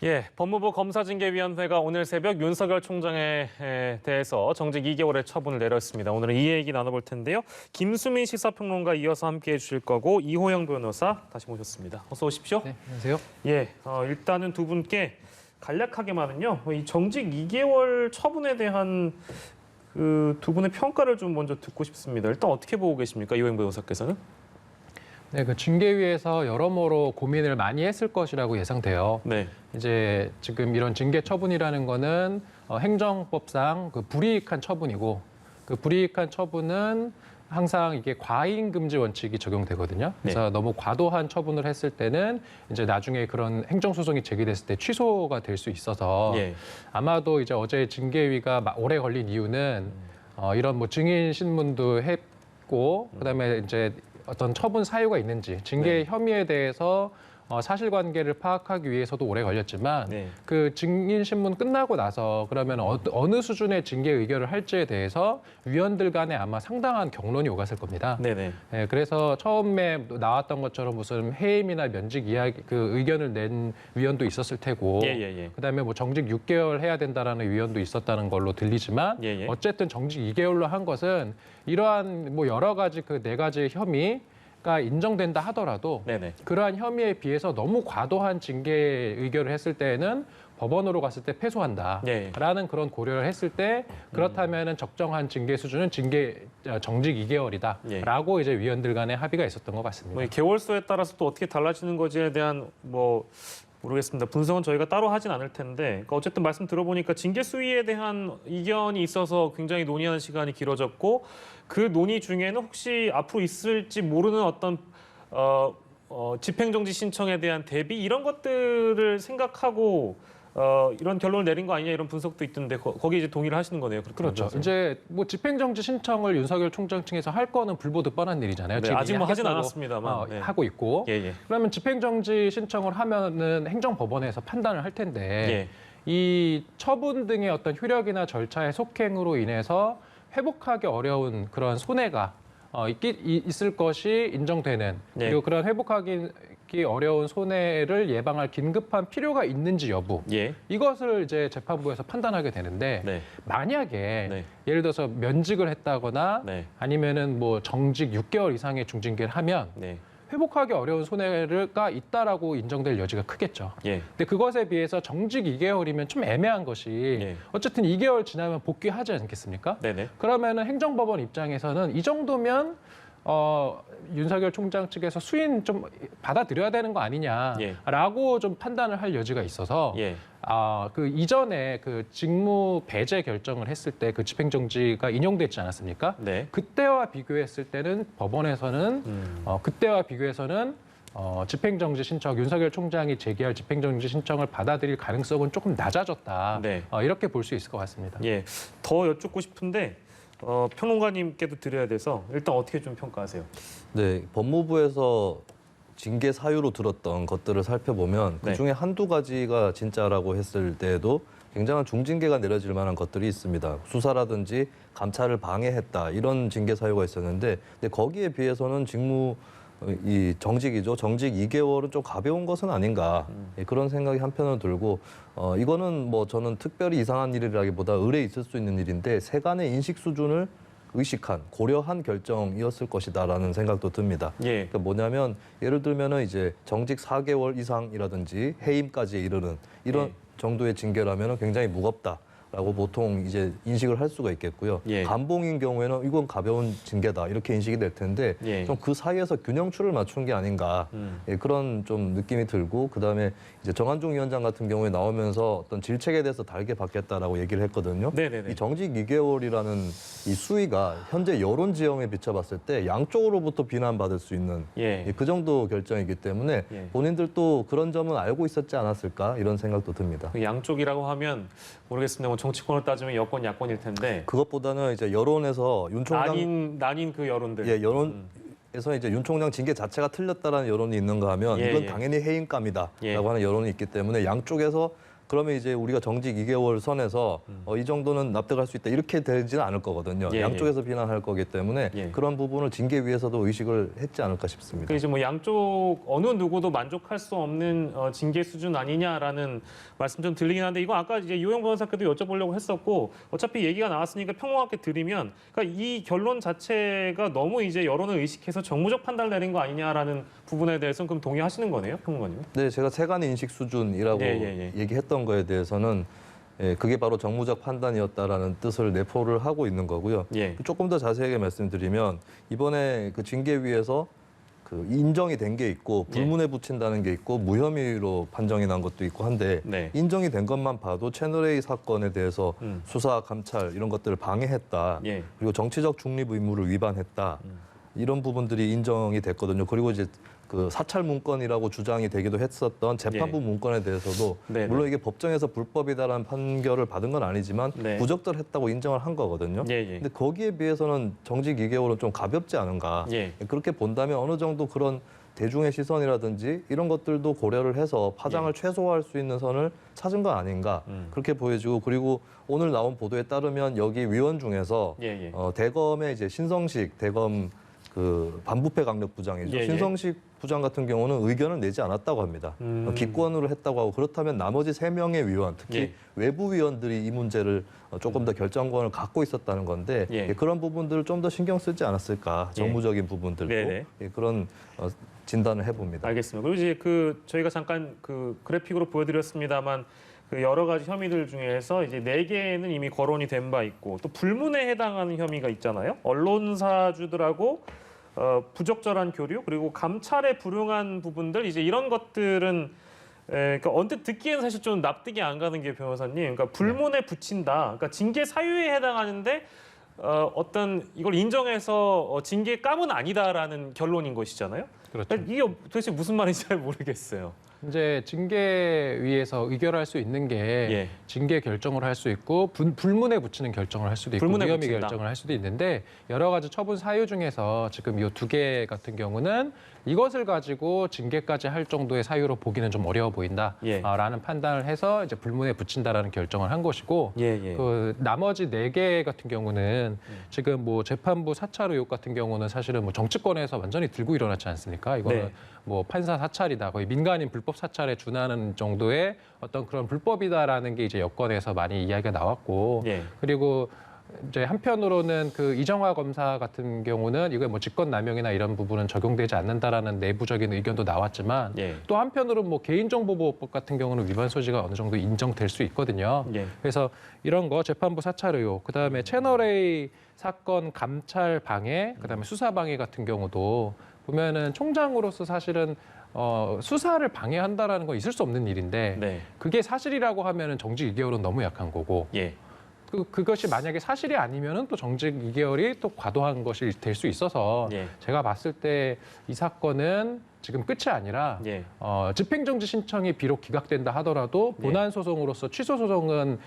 예, 법무부 검사징계위원회가 오늘 새벽 윤석열 총장에 대해서 정직 2개월의 처분을 내렸습니다. 오늘은 이 얘기 나눠볼 텐데요. 김수민 시사평론가 이어서 함께해 주실 거고 이호영 변호사 다시 모셨습니다. 어서 오십시오. 네, 안녕하세요. 예, 일단은 두 분께 간략하게만은요. 이 정직 2개월 처분에 대한 그 두 분의 평가를 좀 먼저 듣고 싶습니다. 일단 어떻게 보고 계십니까, 이호영 변호사께서는? 네, 그 징계위에서 여러모로 고민을 많이 했을 것이라고 예상돼요. 네. 이제 지금 이런 징계 처분이라는 거는 행정법상 그 불이익한 처분이고 그 불이익한 처분은 항상 이게 과잉 금지 원칙이 적용되거든요. 그래서 네. 너무 과도한 처분을 했을 때는 이제 나중에 그런 행정소송이 제기됐을 때 취소가 될 수 있어서 예. 아마도 이제 어제 징계위가 오래 걸린 이유는 이런 뭐 증인 신문도 했고 그다음에 이제 어떤 처분 사유가 있는지 징계 네. 혐의에 대해서 사실관계를 파악하기 위해서도 오래 걸렸지만 네. 그 증인 신문 끝나고 나서 그러면 어느 수준의 징계 의결을 할지에 대해서 위원들 간에 아마 상당한 격론이 오갔을 겁니다. 네네. 네, 그래서 처음에 나왔던 것처럼 무슨 해임이나 면직 이야기 그 의견을 낸 위원도 있었을 테고 예. 그다음에 뭐 정직 6개월 해야 된다라는 위원도 있었다는 걸로 들리지만 예. 어쨌든 정직 2개월로 한 것은 이러한 뭐 여러 가지 그 네 가지 혐의가 인정된다 하더라도 네네. 그러한 혐의에 비해서 너무 과도한 징계 의결을 했을 때에는 법원으로 갔을 때 패소한다라는 예. 그런 고려를 했을 때 그렇다면은 적정한 징계 수준은 정직 2개월이다라고 이제 위원들 간의 합의가 있었던 것 같습니다. 뭐 이 개월수에 따라서 또 어떻게 달라지는 거지에 대한 뭐 모르겠습니다. 분석은 저희가 따로 하진 않을 텐데 그러니까 어쨌든 말씀 들어보니까 징계 수위에 대한 이견이 있어서 굉장히 논의하는 시간이 길어졌고 그 논의 중에는 혹시 앞으로 있을지 모르는 어떤 집행정지 신청에 대한 대비 이런 것들을 생각하고 이런 결론을 내린 거 아니냐 이런 분석도 있던데 거기 이제 동의를 하시는 거네요. 그렇죠. 말씀하세요. 이제 뭐 집행정지 신청을 윤석열 총장 측에서 할 거는 불보듯 뻔한 일이잖아요. 네, 지금 아직 뭐 하진 하겠다고, 않았습니다만 네. 하고 있고. 예. 그러면 집행정지 신청을 하면은 행정법원에서 판단을 할 텐데 이 처분 등의 어떤 효력이나 절차의 속행으로 인해서 회복하기 어려운 그런 손해가 있을 것이 인정되는 그리고 그런 회복하기 어려운 손해를 예방할 긴급한 필요가 있는지 여부 이것을 이제 재판부에서 판단하게 되는데 만약에 예를 들어서 면직을 했다거나 아니면은 뭐 정직 6개월 이상의 중징계를 하면 회복하기 어려운 손해가 있다라고 인정될 여지가 크겠죠. 근데 그것에 비해서 정직 2개월이면 좀 애매한 것이 어쨌든 2개월 지나면 복귀하지 않겠습니까? 그러면은 행정법원 입장에서는 이 정도면 윤석열 총장 측에서 수인 좀 받아들여야 되는 거 아니냐라고 좀 판단을 할 여지가 있어서 그 이전에 그 직무 배제 결정을 했을 때 그 집행정지가 인용됐지 않았습니까? 그때와 비교했을 때는 법원에서는 그때와 비교해서는 집행정지 신청, 윤석열 총장이 제기할 집행정지 신청을 받아들일 가능성은 조금 낮아졌다. 이렇게 볼 수 있을 것 같습니다. 더 여쭙고 싶은데 평론가님께도 드려야 돼서 일단 어떻게 좀 평가하세요? 네, 법무부에서 징계 사유로 들었던 것들을 살펴보면 그중에 한두 가지가 진짜라고 했을 때에도 굉장한 중징계가 내려질 만한 것들이 있습니다. 수사라든지 감찰을 방해했다 이런 징계 사유가 있었는데 근데 거기에 비해서는 정직이죠. 정직 2개월은 좀 가벼운 것은 아닌가 그런 생각이 한편으로 들고 이거는 뭐 저는 특별히 이상한 일이라기보다 의뢰 있을 수 있는 일인데 세간의 인식 수준을 의식한 고려한 결정이었을 것이다라는 생각도 듭니다. 그러니까 뭐냐면 예를 들면은 이제 정직 4개월 이상이라든지 해임까지 이르는 이런 정도의 징계라면은 굉장히 무겁다. 라고 보통 이제 인식을 할 수가 있겠고요. 감봉인 경우에는 이건 가벼운 징계다 이렇게 인식이 될 텐데 좀 그 사이에서 균형추를 맞춘 게 아닌가 그런 좀 느낌이 들고 그다음에 이제 정한중 위원장 같은 경우에 나오면서 어떤 질책에 대해서 달게 받겠다라고 얘기를 했거든요. 이 정직 2개월이라는 이 수위가 현재 여론 지형에 비춰봤을 때 양쪽으로부터 비난받을 수 있는 그 정도 결정이기 때문에 본인들도 그런 점은 알고 있었지 않았을까 이런 생각도 듭니다. 그 양쪽이라고 하면 모르겠습니다. 뭐 정치권을 따지면 여권, 야권일 텐데 그것보다는 이제 여론에서 윤 총장 나뉜 그 여론들. 여론에서 이제 윤 총장 징계 자체가 틀렸다라는 여론이 있는가 하면 이건 당연히 해임감이다라고 하는 여론이 있기 때문에 양쪽에서 그러면 이제 우리가 정직 2개월 선에서 이 정도는 납득할 수 있다 이렇게 되지는 않을 거거든요. 예, 양쪽에서 비난할 거기 때문에 예. 그런 부분을 징계위에서도 의식을 했지 않을까 싶습니다. 그 이제 뭐 양쪽 어느 누구도 만족할 수 없는 징계 수준 아니냐라는 말씀 좀 들리긴 한데 이거 아까 이제 유영 변호사께도 여쭤보려고 했었고 어차피 얘기가 나왔으니까 평범하게 드리면 그러니까 이 결론 자체가 너무 이제 여론을 의식해서 정무적 판단을 내린 거 아니냐라는 부분에 대해서는 그럼 동의하시는 거네요, 평론가님? 네, 제가 세간의 인식 수준이라고 얘기했던 거에 대해서는 그게 바로 정무적 판단이었다라는 뜻을 내포를 하고 있는 거고요. 예. 조금 더 자세하게 말씀드리면 이번에 그 징계위에서 그 인정이 된 게 있고 불문에 붙인다는 게 있고 무혐의로 판정이 난 것도 있고 한데 네. 인정이 된 것만 봐도 채널A 사건에 대해서 수사, 감찰 이런 것들을 방해했다. 예. 그리고 정치적 중립 의무를 위반했다. 이런 부분들이 인정이 됐거든요. 그리고 이제 그 사찰 문건이라고 주장이 되기도 했었던 재판부 문건에 대해서도 네네. 물론 이게 법정에서 불법이다라는 판결을 받은 건 아니지만 네. 부적절했다고 인정을 한 거거든요. 근데 거기에 비해서는 정직 2개월은 좀 가볍지 않은가. 예. 그렇게 본다면 어느 정도 그런 대중의 시선이라든지 이런 것들도 고려를 해서 파장을 최소화할 수 있는 선을 찾은 거 아닌가 그렇게 보여지고 그리고 오늘 나온 보도에 따르면 여기 위원 중에서 대검의 이제 신성식 대검 그 반부패 강력 부장이죠. 신성식 부장 같은 경우는 의견을 내지 않았다고 합니다. 기권으로 했다고 하고 그렇다면 나머지 3명의 위원, 특히 외부 위원들이 이 문제를 조금 더 결정권을 갖고 있었다는 건데 그런 부분들을 좀 더 신경 쓰지 않았을까, 정무적인 부분들도 그런 진단을 해봅니다. 알겠습니다. 그리고 이제 그 저희가 잠깐 그 그래픽으로 보여드렸습니다만 그 여러 가지 혐의들 중에서 이제 4개는 이미 거론이 된 바 있고 또 불문에 해당하는 혐의가 있잖아요. 언론사주들하고 부적절한 교류 그리고 감찰에 불응한 부분들 이제 이런 것들은 그러니까 언뜻 듣기에는 사실 좀 납득이 안 가는 게 변호사님, 그러니까 불문에 붙인다, 그러니까 징계 사유에 해당하는데 어떤 이걸 인정해서 징계 감은 아니다라는 결론인 것이잖아요. 그렇죠. 이게 도대체 무슨 말인지 잘 모르겠어요. 이제 징계위에서 의결할 수 있는 게 징계 결정을 할 수 있고 불문에 붙이는 결정을 할 수도 있고 무혐의 결정을 할 수도 있는데 여러 가지 처분 사유 중에서 지금 이 2개 같은 경우는 이것을 가지고 징계까지 할 정도의 사유로 보기는 좀 어려워 보인다라는 판단을 해서 이제 불문에 붙인다라는 결정을 한 것이고 그 나머지 4개 같은 경우는 지금 뭐 재판부 사찰 의혹 같은 경우는 사실은 뭐 정치권에서 완전히 들고 일어났지 않습니까? 이거는 뭐 판사 사찰이다, 거의 민간인 불법 사찰에 준하는 정도의 어떤 그런 불법이다라는 게 이제 여권에서 많이 이야기가 나왔고 그리고 이제 한편으로는 그 이정화 검사 같은 경우는 이거 뭐 직권남용이나 이런 부분은 적용되지 않는다라는 내부적인 의견도 나왔지만 또 한편으로 뭐 개인정보보호법 같은 경우는 위반 소지가 어느 정도 인정될 수 있거든요. 그래서 이런 거 재판부 사찰 의혹, 그다음에 채널A 사건 감찰 방해, 그다음에 수사 방해 같은 경우도 보면은 총장으로서 사실은 수사를 방해한다라는 건 있을 수 없는 일인데 그게 사실이라고 하면은 정직 2개월은 너무 약한 거고 그것이 만약에 사실이 아니면은 또 정직 2개월이 또 과도한 것이 될 수 있어서 제가 봤을 때 이 사건은 지금 끝이 아니라 집행정지 신청이 비록 기각된다 하더라도 본안 소송으로서 취소 소송은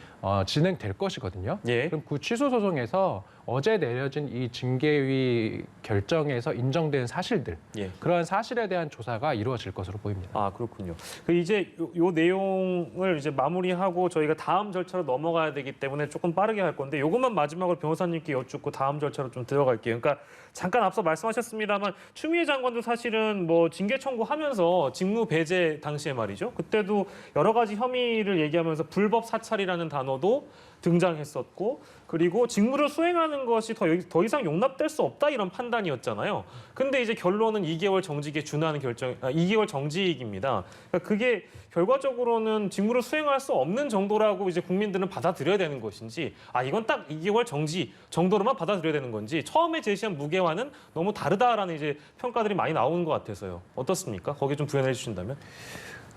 진행될 것이거든요. 그럼 그 취소 소송에서 어제 내려진 이 징계위 결정에서 인정된 사실들, 그러한 사실에 대한 조사가 이루어질 것으로 보입니다. 아, 그렇군요. 그 이제 요 내용을 이제 마무리하고 저희가 다음 절차로 넘어가야 되기 때문에 조금 빠르게 할 건데 요것만 마지막으로 변호사님께 여쭙고 다음 절차로 좀 들어갈게요. 그러니까 잠깐 앞서 말씀하셨습니다만 추미애 장관도 사실은 뭐 징계 청구하면서 직무 배제 당시에 말이죠. 그때도 여러 가지 혐의를 얘기하면서 불법 사찰이라는 단어도 등장했었고 그리고 직무를 수행하는 것이 더 이상 용납될 수 없다 이런 판단이었잖아요. 근데 이제 결론은 2개월 정직에 준하는 2개월 정직입니다. 그러니까 그게 결과적으로는 직무를 수행할 수 없는 정도라고 이제 국민들은 받아들여야 되는 것인지 이건 딱 2개월 정지 정도로만 받아들여야 되는 건지 처음에 제시한 무게와는 너무 다르다라는 이제 평가들이 많이 나오는 것 같아서요. 어떻습니까? 거기에 좀 부연해 주신다면?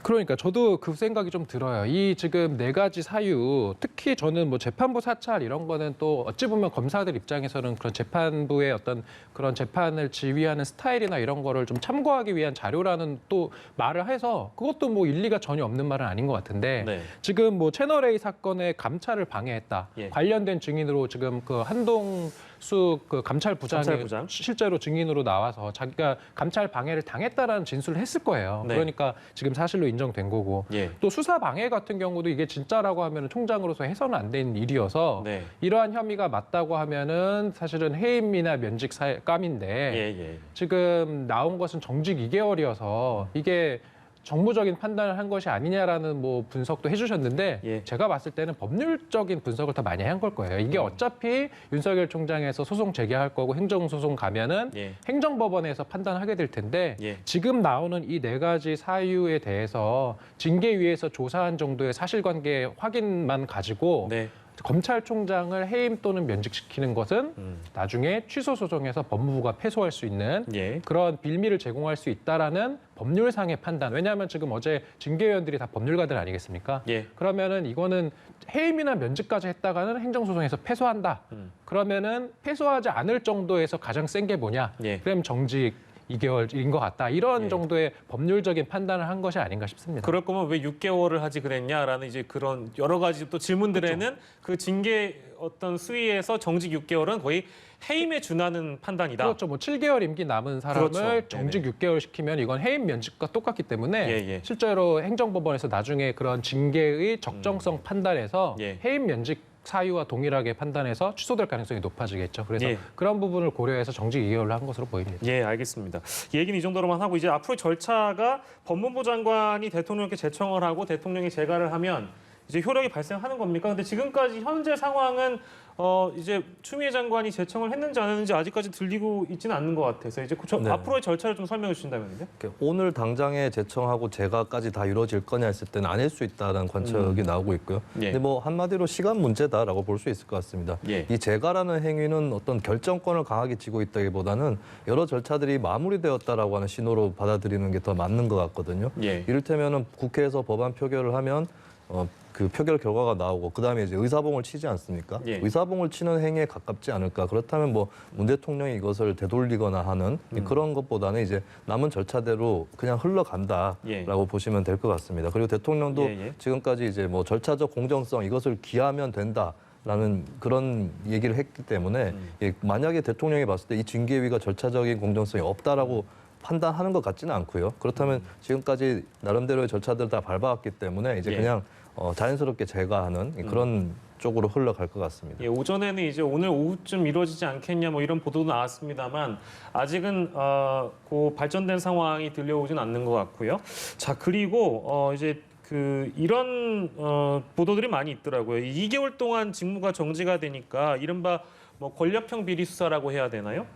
그러니까 저도 그 생각이 좀 들어요. 이 지금 4가지 사유, 특히 저는 뭐 재판부 사찰 이런 거는 또 어찌 보면 검사들 입장에서는 그런 재판부의 어떤 그런 재판을 지휘하는 스타일이나 이런 거를 좀 참고하기 위한 자료라는 또 말을 해서 그것도 뭐 일리가 전혀 없는 말은 아닌 것 같은데 지금 뭐 채널A 사건의 감찰을 방해했다. 관련된 증인으로 지금 그 한동 그 감찰부장이 감찰부장? 실제로 증인으로 나와서 자기가 감찰 방해를 당했다라는 진술을 했을 거예요. 네. 그러니까 지금 사실로 인정된 거고 예. 또 수사 방해 같은 경우도 이게 진짜라고 하면 총장으로서 해서는 안 되는 일이어서 네. 이러한 혐의가 맞다고 하면은 사실은 해임이나 면직 감인데 예. 지금 나온 것은 정직 2개월이어서 이게 정무적인 판단을 한 것이 아니냐라는 뭐 분석도 해주셨는데 예. 제가 봤을 때는 법률적인 분석을 더 많이 한 걸 거예요. 이게 어차피 윤석열 총장에서 소송 제기할 거고 행정소송 가면은 예. 행정법원에서 판단하게 될 텐데 예. 지금 나오는 이 4가지 사유에 대해서 징계위에서 조사한 정도의 사실관계 확인만 가지고 네. 검찰총장을 해임 또는 면직시키는 것은 나중에 취소 소송에서 법무부가 패소할 수 있는 예. 그런 빌미를 제공할 수 있다라는 법률상의 판단. 왜냐하면 지금 어제 징계위원들이 다 법률가들 아니겠습니까? 예. 그러면은 이거는 해임이나 면직까지 했다가는 행정소송에서 패소한다. 그러면은 패소하지 않을 정도에서 가장 센 게 뭐냐? 예. 그럼 정직 2개월인 것 같다. 이런 예. 정도의 법률적인 판단을 한 것이 아닌가 싶습니다. 그럴 거면 왜 6개월을 하지 그랬냐라는 이제 그런 여러 가지 또 질문들에는 그 징계 어떤 수위에서 정직 6개월은 거의 해임에 준하는 판단이다. 그렇죠. 뭐 7개월 임기 남은 사람을 그렇죠. 정직 6개월 시키면 이건 해임 면직과 똑같기 때문에 예. 실제로 행정법원에서 나중에 그런 징계의 적정성 판단에서 예. 해임 면직 사유와 동일하게 판단해서 취소될 가능성이 높아지겠죠. 그래서 예. 그런 부분을 고려해서 정직 2개월로 한 것으로 보입니다. 예, 알겠습니다. 이 얘기는 이 정도로만 하고 이제 앞으로 절차가 법무부 장관이 대통령께 제청을 하고 대통령이 재가를 하면 이제 효력이 발생하는 겁니까? 근데 지금까지 현재 상황은 이제 추미애 장관이 제청을 했는지 안 했는지 아직까지 들리고 있지는 않는 것 같아서 이제 네. 앞으로의 절차를 좀 설명해 주신다면요. 오늘 당장에 제청하고 재가까지 다 이루어질 거냐 했을 때는 아닐 수 있다는 관측이 나오고 있고요. 예. 근데 뭐 한마디로 시간 문제다라고 볼 수 있을 것 같습니다. 예. 이 재가라는 행위는 어떤 결정권을 강하게 쥐고 있다기보다는 여러 절차들이 마무리되었다라고 하는 신호로 받아들이는 게 더 맞는 것 같거든요. 예. 이를테면은 국회에서 법안 표결을 하면 그 표결 결과가 나오고 그다음에 이제 의사봉을 치지 않습니까? 예. 의사봉을 치는 행위에 가깝지 않을까? 그렇다면 뭐 문 대통령이 이것을 되돌리거나 하는 그런 것보다는 이제 남은 절차대로 그냥 흘러간다라고 예. 보시면 될 것 같습니다. 그리고 대통령도 예. 지금까지 이제 뭐 절차적 공정성 이것을 기하면 된다라는 그런 얘기를 했기 때문에 만약에 대통령이 봤을 때 이 징계위가 절차적인 공정성이 없다라고 판단하는 것 같지는 않고요. 그렇다면 지금까지 나름대로의 절차들을 다 밟아왔기 때문에 이제 예. 그냥 자연스럽게 제거하는 그런 쪽으로 흘러갈 것 같습니다. 예, 오전에는 이제 오늘 오후쯤 이루어지지 않겠냐 뭐 이런 보도도 나왔습니다만 아직은 그 발전된 상황이 들려오진 않는 것 같고요. 자 그리고 이제 이런 보도들이 많이 있더라고요. 2개월 동안 직무가 정지가 되니까 이른바 뭐 권력형 비리 수사라고 해야 되나요?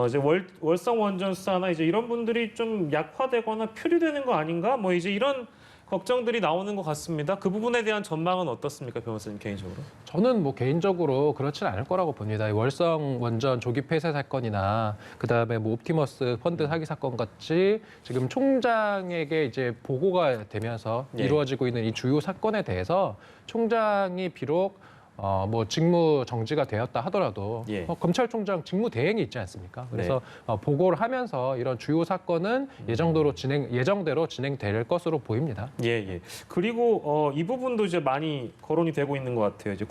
이제 월성 원전 수사나 이제 이런 분들이 좀 약화되거나 표류되는 거 아닌가? 뭐 이제 이런 걱정들이 나오는 것 같습니다. 그 부분에 대한 전망은 어떻습니까, 변호사님 개인적으로? 저는 뭐 개인적으로 그렇진 않을 거라고 봅니다. 이 월성 원전 조기 폐쇄 사건이나 그다음에 뭐 옵티머스 펀드 사기 사건 같이 지금 총장에게 이제 보고가 되면서 예. 이루어지고 있는 이 주요 사건에 대해서 총장이 비록 뭐 직무 정지가 되었다 하더라도 예. 검찰총장 직무 대행이 있지 않습니까? 그래서 보고를 하면서 이런 주요 사건은 예정대로 진행될 것으로 보입니다. 예. 그리고 이 부분도 이제 많이 거론이 되고 있는 것 같아요. 이제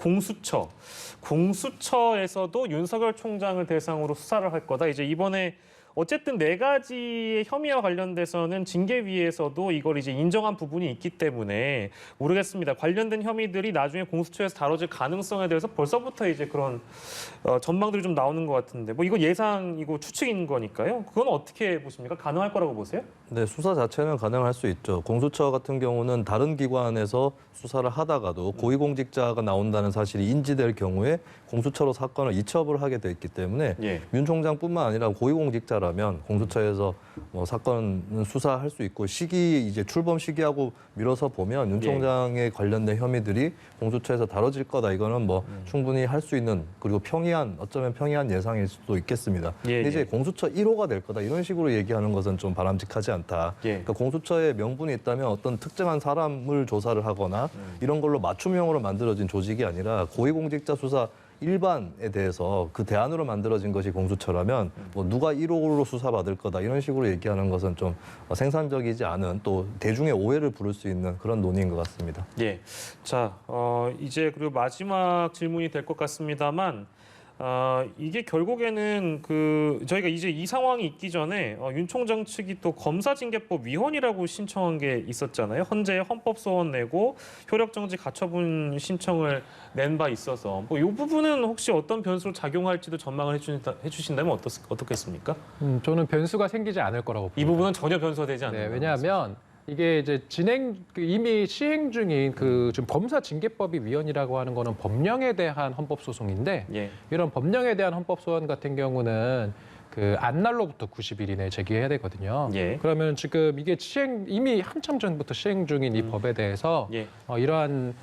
공수처에서도 윤석열 총장을 대상으로 수사를 할 거다. 이제 이번에 어쨌든 4가지의 혐의와 관련돼서는 징계위에서도 이걸 이제 인정한 부분이 있기 때문에 모르겠습니다. 관련된 혐의들이 나중에 공수처에서 다뤄질 가능성에 대해서 벌써부터 이제 그런 전망들이 좀 나오는 것 같은데 뭐 이거 예상이고 추측인 거니까요. 그건 어떻게 보십니까? 가능할 거라고 보세요? 네, 수사 자체는 가능할 수 있죠. 공수처 같은 경우는 다른 기관에서 수사를 하다가도 고위공직자가 나온다는 사실이 인지될 경우에 공수처로 사건을 이첩을 하게 돼 있기 때문에 예. 윤 총장뿐만 아니라 고위공직자라면 공수처에서 뭐 사건은 수사할 수 있고 이제 출범 시기하고 미뤄서 보면 윤 예. 총장에 관련된 혐의들이 공수처에서 다뤄질 거다. 이거는 뭐 충분히 할 수 있는 그리고 어쩌면 평이한 예상일 수도 있겠습니다. 예, 근데 이제 예. 공수처 1호가 될 거다. 이런 식으로 얘기하는 것은 좀 바람직하지 않다. 예. 그러니까 공수처에 명분이 있다면 어떤 특정한 사람을 조사를 하거나 이런 걸로 맞춤형으로 만들어진 조직이 아니라 고위공직자 수사 일반에 대해서 그 대안으로 만들어진 것이 공수처라면 뭐 누가 1호로 수사받을 거다 이런 식으로 얘기하는 것은 좀 생산적이지 않은 또 대중의 오해를 부를 수 있는 그런 논의인 것 같습니다. 예. 자, 이제 그리고 마지막 질문이 될 것 같습니다만 이게 결국에는 저희가 이제 이 상황이 있기 전에 윤 총장 측이 또 검사징계법 위헌이라고 신청한 게 있었잖아요. 헌재 헌법 소원 내고 효력 정지 가처분 신청을 낸 바 있어서 뭐 이 부분은 혹시 어떤 변수로 작용할지도 전망을 해주신다면 어떻겠습니까? 저는 변수가 생기지 않을 거라고 봅니다. 이 부분은 전혀 변수가 되지 않는 네, 거죠. 왜냐하면 이게 이제 이미 시행 중인 지금 검사징계법이 위헌이라고 하는 거는 법령에 대한 헌법소송인데 예. 이런 법령에 대한 헌법소원 같은 경우는 안 날로부터 90일 이내에 제기해야 되거든요. 예. 그러면 지금 이게 이미 한참 전부터 시행 중인 이 법에 대해서 예. 이러한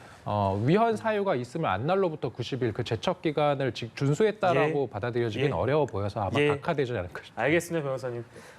위헌 사유가 있으면 안 날로부터 90일 그 제척 기간을 준수했다라고 받아들여지긴 예. 어려워 보여서 아마 예. 각하되지 않을까 싶습니다. 알겠습니다, 변호사님.